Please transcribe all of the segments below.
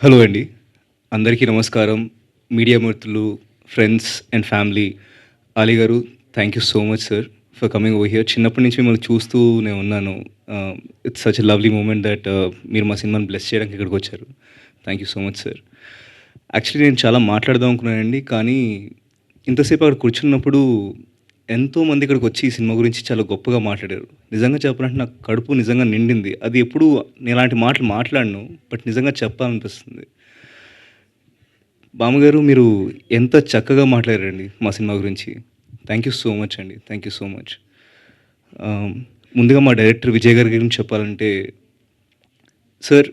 Hello అండి. అందరికీ నమస్కారం. మీడియా మిత్రులు, ఫ్రెండ్స్ అండ్ ఫ్యామిలీ. అలీ గారు, thank you so much sir for coming over here. చిన్నప్పటి నుంచి మిమ్మల్ని చూస్తూనే ఉన్నాను. It's such a lovely moment that మీరు మా సినిమాని బ్లెస్ చేయడానికి ఇక్కడికొచ్చారు. Thank you so much sir. Actually నేను చాలా మాట్లాడదాం అనుకున్నానండి. కానీ ఇంతసేపు అక్కడ కూర్చున్నప్పుడు ఎంతోమంది ఇక్కడికొచ్చి ఈ సినిమా గురించి చాలా గొప్పగా మాట్లాడారు. నిజంగా చెప్పాలంటే నాకు కడుపు నిజంగా నిండింది. అది ఎప్పుడూ నేను ఇలాంటి మాటలు మాట్లాడను. బట్ నిజంగా చెప్పాలనిపిస్తుంది. బామ్మగారు, మీరు ఎంత చక్కగా మాట్లాడారండి మా సినిమా గురించి. థ్యాంక్ యూ సో మచ్ అండి. Thank you so much. ముందుగా మా డైరెక్టర్ విజయ్ గారి గురించి చెప్పాలంటే, సార్,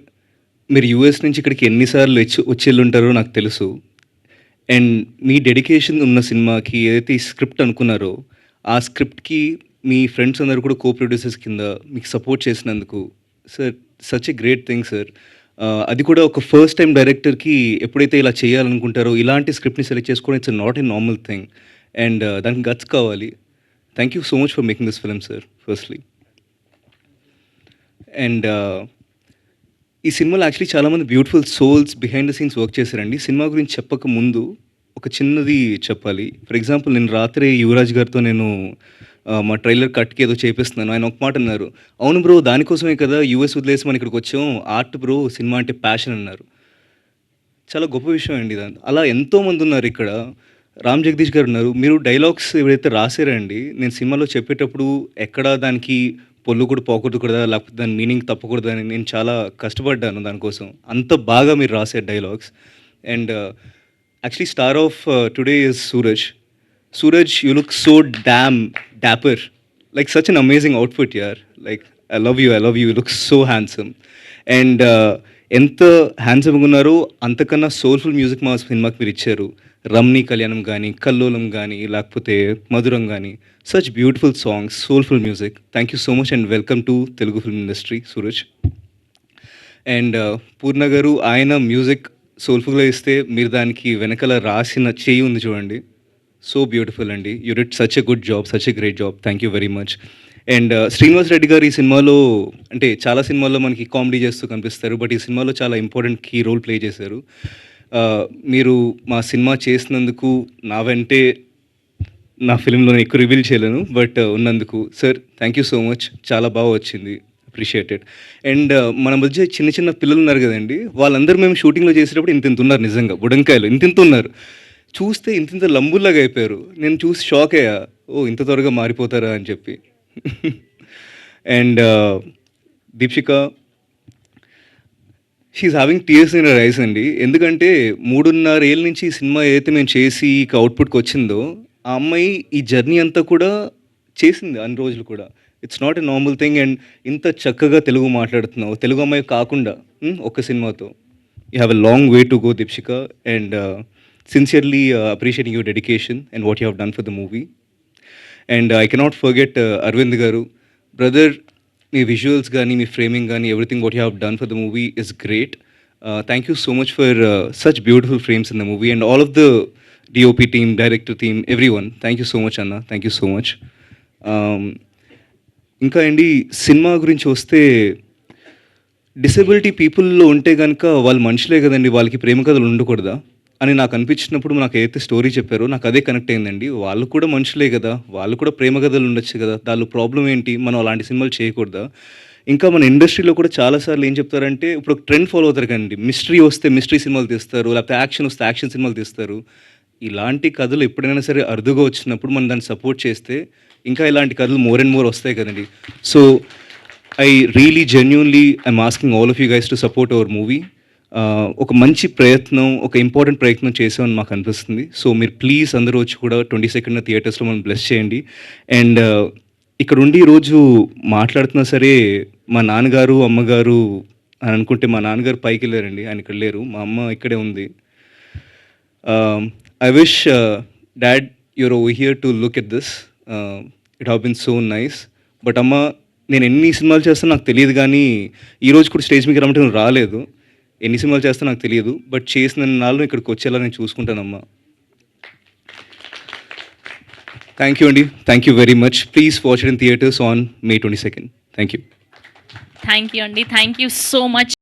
మీరు యూఎస్ నుంచి ఇక్కడికి ఎన్ని సార్లు వచ్చెళ్ళుంటారో నాకు తెలుసు. అండ్ మీ డెడికేషన్ ఉన్న సినిమాకి ఏదైతే ఈ స్క్రిప్ట్ అనుకున్నారో, ఆ స్క్రిప్ట్‌కి మీ ఫ్రెండ్స్ అందరూ కూడా కో ప్రొడ్యూసర్స్ కింద మీకు సపోర్ట్ చేసినందుకు sir, such a great thing sir. అది కూడా ఒక ఫస్ట్ టైమ్ డైరెక్టర్‌కి ఎప్పుడైతే ఇలా చేయాలనుకుంటారో, ఇలాంటి స్క్రిప్ట్‌ని సెలెక్ట్ చేసుకోవడం it's not a normal thing. And దానికి గట్స్ కావాలి. Thank you so much for making this film sir firstly. And ఈ సినిమాలో యాక్చువల్లీ చాలామంది beautiful souls behind the scenes work చేశారండి. సినిమా గురించి చెప్పక ముందు ఒక చిన్నది చెప్పాలి. ఫర్ ఎగ్జాంపుల్, నేను రాత్రి యువరాజ్ గారితో నేను మా ట్రైలర్ కట్‌కి ఏదో చేపిస్తున్నాను. ఆయన ఒక మాట అన్నారు. "అవును బ్రో, దానికోసమే కదా యూఎస్ వదిలేసి మనం ఇక్కడికొచ్చాం. ఆర్ట్ బ్రో, సినిమా అంటే ప్యాషన్" అన్నారు. చాలా గొప్ప విషయం అండి ఇది. అలా ఎంతోమందున్నారు ఇక్కడ. రామ్ జగదీష్ గారున్నారు. మీరు డైలాగ్స్ ఏవైతే రాసారండి, నేను సినిమాలో చెప్పేటప్పుడు ఎక్కడా దానికి పొల్లు కూడా పోకూడదా, లేకపోతే దాని మీనింగ్ తప్పకూడదని నేను చాలా కష్టపడ్డాను దానికోసం. అంత బాగా మీరు రాసారు dialogues. And actually star of today is Suraj. Suraj, you look so damn dapper. Like such an amazing outfit యార్. Like I love you. I love you. You look so handsome. And ఎంత హ్యాండ్సమ్‌గా ఉన్నారో అంతకన్నా సోల్‌ఫుల్ మ్యూజిక్ మా సినిమాకి మీరిచ్చారు. 'రమ్నీ కళ్యాణం' గానీ, 'కల్లోలం' గానీ, లేకపోతే 'మధురం' గానీ, such beautiful songs, soulful music. Thank you so much and welcome to Telugu film industry Suraj. And Purna గారు, ఆయన మ్యూజిక్ సోల్‌ఫుల్‌గా ఇస్తే మీరు దానికి వెనకాల రాసిన చెయ్యి ఉంది చూడండి. సో బ్యూటిఫుల్ అండి. You did such a good job, such a great job. Thank you very much. And Srinivas Reddy గారు ఈ సినిమాలో, అంటే చాలా సినిమాల్లో మనకి కామెడీ చేస్తూ కనిపిస్తారు. బట్ ఈ సినిమాలో చాలా ఇంపార్టెంట్ కీ రోల్ ప్లే చేశారు. మీరు మా సినిమా చేసినందుకు నా వెంటే నా ఫిల్మ్‌లో ఎక్కువ రివీల్ చేయలేను. బట్ ఉన్నందుకు sir, thank you so much. చాలా బాగా వచ్చింది. అప్రిషియేటెడ్. అండ్ మన మధ్య చిన్న చిన్న పిల్లలు ఉన్నారు కదండీ! వాళ్ళందరూ మేము షూటింగ్‌లో చేసేటప్పుడు ఇంతింత ఉన్నారు నిజంగా. బుడంకాయలు ఇంతింత ఉన్నారు. చూస్తే ఇంతింత లంబుల్లాగా అయిపోయారు. నేను చూసి షాక్ అయ్యా. ఓహ్! ఇంత త్వరగా మారిపోతారా అని చెప్పి. And Deekshika, she is having tears in her ice అండి. ఎందుకంటే 3.5 ఏళ్ల నుంచి ఈ సినిమా ఏదైతే మేము చేసి ఇక అవుట్‌పుట్‌కి వచ్చిందో, ఆ అమ్మాయి ఈ జర్నీ అంతా కూడా చేసింది అన్ని రోజులు కూడా. It's not a normal thing. And ఇంత చక్కగా తెలుగు మాట్లాడుతున్నావు. తెలుగు అమ్మాయి కాకుండా ఒక్క సినిమాతో. You have a long way to go Deekshika. And sincerely appreciating your dedication and what you have done for the movie. And I cannot forget Aravind garu. Brother, మీ visuals గానీ, మీ ఫ్రేమింగ్ గానీ, everything what you have done for the movie is great. Thank you so much for such beautiful frames in the movie and all of the DOP team, director team, everyone. Thank you so much అన్న. Thank you so much. ఇంకా అండి, cinema గురించి వస్తే, disability పీపుల్‌లో ఉంటే గనక వాళ్ళు మనుషులే కదండీ! వాళ్ళకి ప్రేమ కథలు ఉండకూడదా? అని నాకు అనిపించినప్పుడు నాకు ఏదైతే స్టోరీ చెప్పారో నాకు అదే కనెక్ట్ అయిందండి. వాళ్ళు కూడా మనుషులే గదా! వాళ్ళు కూడా ప్రేమ కథలు ఉండొచ్చు గదా! దానిలో ప్రాబ్లమ్ ఏంటి? మనం అలాంటి సినిమాలు చేయకూడదా? ఇంకా మన ఇండస్ట్రీలో కూడా చాలా సార్లు ఏం చెప్తారంటే, ఇప్పుడు ఒక ట్రెండ్ ఫాలో అవుతారు కదండీ! మిస్టరీ వస్తే మిస్టరీ సినిమాలు తీస్తారు. లేకపోతే యాక్షన్ వస్తే యాక్షన్ సినిమాలు తీస్తారు. ఇలాంటి కథలు ఎప్పుడైనా సరే అరుదుగా వచ్చినప్పుడు మనం దాన్ని సపోర్ట్ చేస్తే, ఇంకా ఇలాంటి కథలు మోర్ అండ్ మోర్ వస్తాయి కదండీ! So, I really genuinely I'm asking all of you guys to support our movie. ఒక మంచి ప్రయత్నం, ఒక ఇంపార్టెంట్ ప్రయత్నం చేసామని మాకు అనిపిస్తుంది. సో మీరు ప్లీజ్ అందరూ వచ్చి కూడా 22nd థియేటర్స్‌లో మనం బ్లెస్ చేయండి. అండ్ ఇక్కడుండి ఈరోజు మాట్లాడుతున్నా సరే, మా నాన్నగారు, అమ్మగారు అని అనుకుంటే, మా నాన్నగారు పైకెళ్ళారండి. ఆయన ఇక్కడ లేరు. మా అమ్మ ఇక్కడే ఉంది. I wish dad you're over here to look at this. It have been so nice. But అమ్మ, నేను ఎన్ని సినిమాలు చేస్తానో నాకు తెలియదు కానీ, ఈరోజు కూడా స్టేజ్ మీదకి రమ్మంటే నువ్వు రాలేదు. ఎన్ని సినిమాలు చేస్తానో నాకు తెలియదు. బట్ చేసిన నాళ్ళు ఇక్కడికి వచ్చేలా నేను చూసుకుంటానమ్మా. థ్యాంక్ యూ అండి. Thank you very much. Please watch it in theatres on May 22nd. Thank you. Thank you అండి. Thank you so much.